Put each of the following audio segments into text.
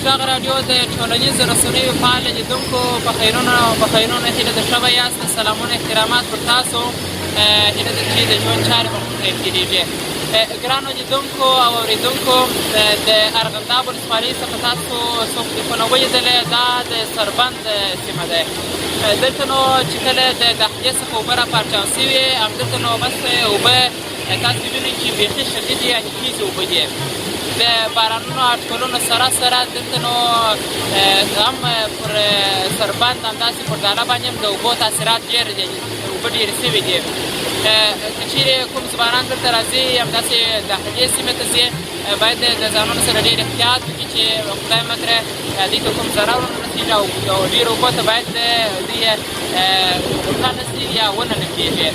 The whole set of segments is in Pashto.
غږ راډیو د ټولنیزو رسنیو فعال لیدونکو په خیرونو هیله ده ښه به یاست. سلامونه احترامات پر تاسو. هیله ده چې د ژوند چارې به مو خیر تېرېږي. ګرانو لیدونکو او اورېدونکو، د ارغنداب ولسوالۍ څخه تاسو څو کلیپونه ولیدلې. دا د سربند سیمه ده. دلته نو چې کله د دهلې څخه اوبه راپارچاو شوې، همدلته نو بس اوبه تاسو وینئ چې بیخي شدیدې یعنې تېزې اوبه دي. د بارانونو اټکلونو سره دلته نو هم پر سربند همداسې پر داله باندې هم د اوبو تاثیرات ډېر دي، اوبه ډېرې شوې دي. که چیرې کوم ځوانان دلته راځي همداسې دهلې سیمې ته ځي، باید د ځانونو سره ډېر احتیاط وکړي چې خدای مه کړه دوی ته کوم ضرر ونه رسېږي او ډېرو اوبو ته باید دوی غوټه نه شي یا ونه نه کېږي.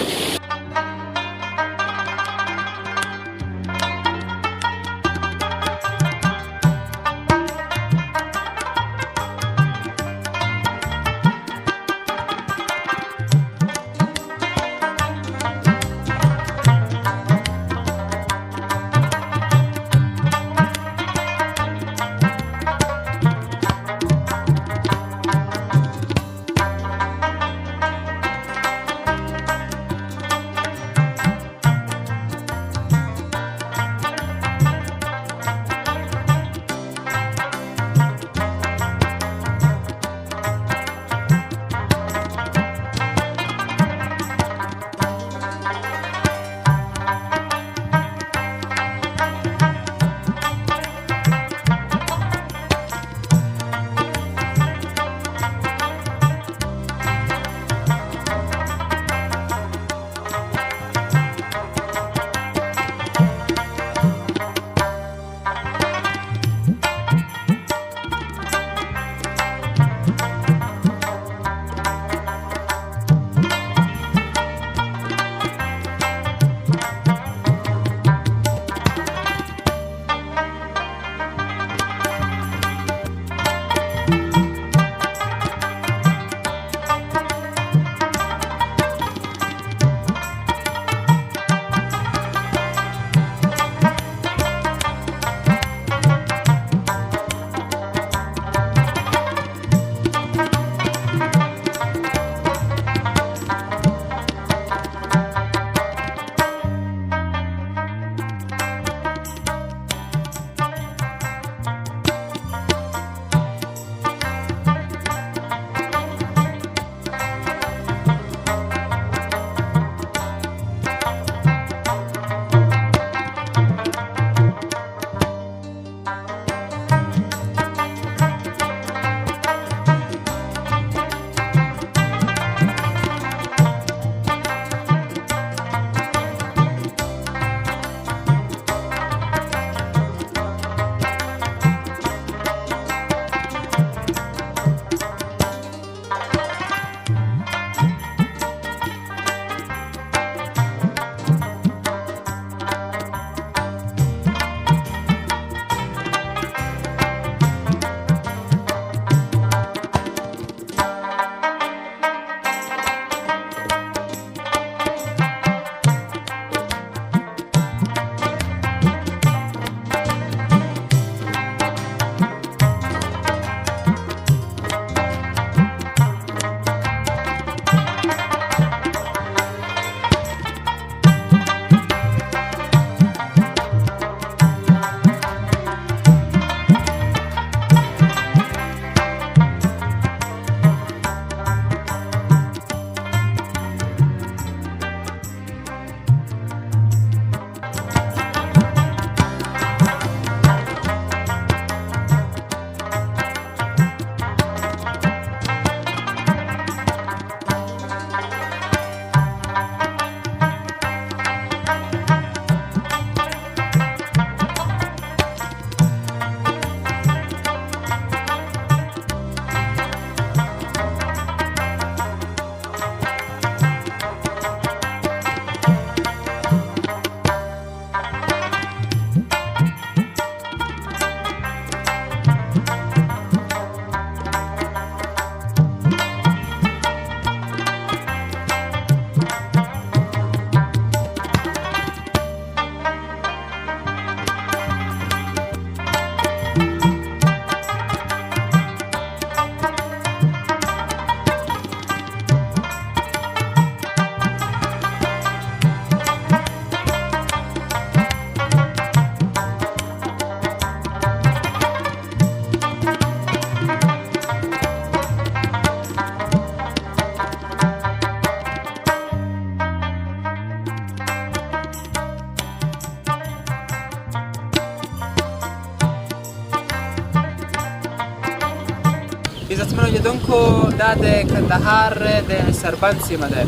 لیدونکو دا د کندهار د سربند سیمه ده.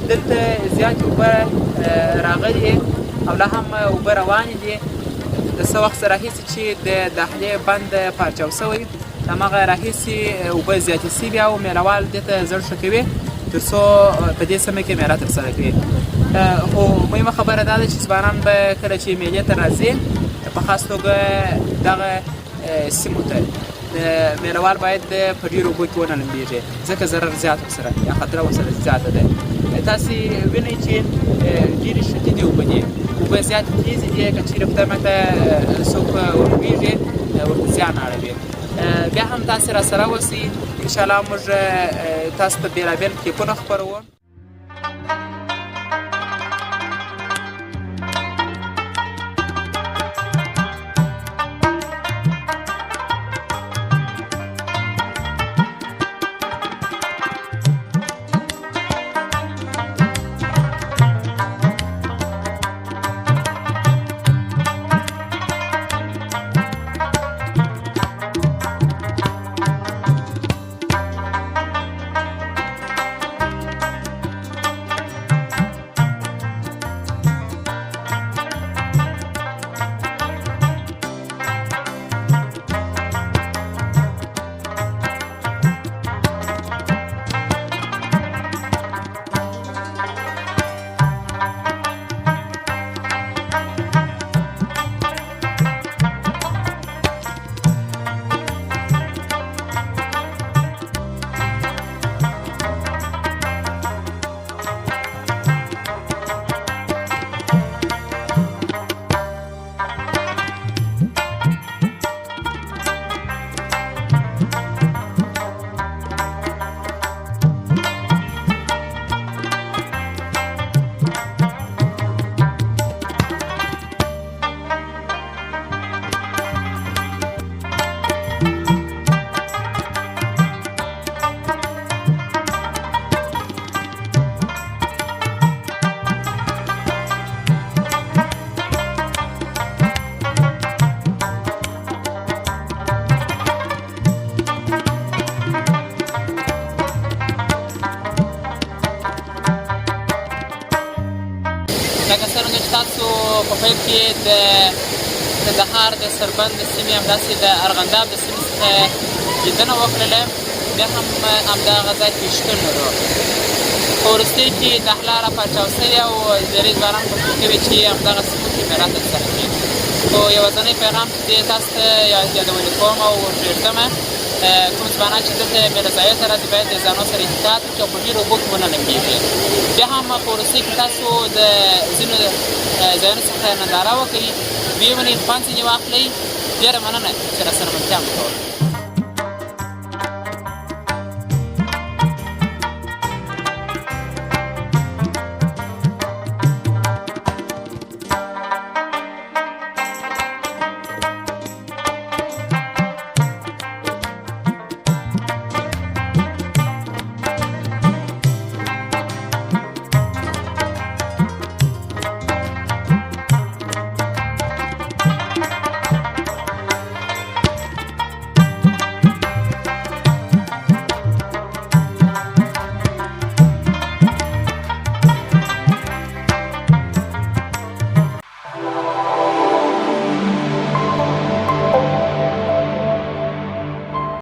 دلته زیاتې اوبه راغلي او لا هم اوبه روانې دي. د څه وخت راهیسې چې د دهلې بند پارچاو شوی د هماغه راهیسې اوبه زیاتې شوي او میلهوال دې ته زړه ښه کوي تر څو په دې سیمه کې میله ترسره کړي. خو مهمه خبره دا ده چې ځوانان به کله چې میلې ته راځي په خاص توګه دغه سیمو ته میلهوال باید په ډېرو اوبو کې ونه لمبېږي ځکه ضرر زیات ورسره یا خطره ورسره زیاته ده. تاسې وینئ چې ډېرې شدیدې اوبه دي، اوبه زیاتې تیزې دي، که چېرې په دمه ته څوک ولوېږي ورته زیان اړوي. بیا هم تاسې راسره اوسئ، انشاءالله موږ تاسو ته بېلابېل کلیپونه خپروو. لکه څرنګه چې تاسو په پیل کې د کندهار د سربند د سیمې همداسې د ارغنداب د سیمې څخه لیدنه وکړله، بیا هم همدغه ځای کې شتون لرو. په وروستیو کې دهله راپارچاو شوې او ډېری ځوانان کوښښ کوي چې همدغه سیمو کې میله ترسره کړي. خو یوازینی پیغام چې زه تاسو ته یادونې کوم او پرېږدمه، کوم ځوانان چې دلته میله ځایو ته راځي باید د ځانو سره احتیاط وکړي او په ډېرو اوبو کې ونه لمبېږي. بیا هم په وروستیو کې تاسو د ځینو ځایونو څخه ننداره وکړئ، ویې ونئ، خوند ځینې واخلئ. ډېره مننه چې راسره ملتیا مو کوله.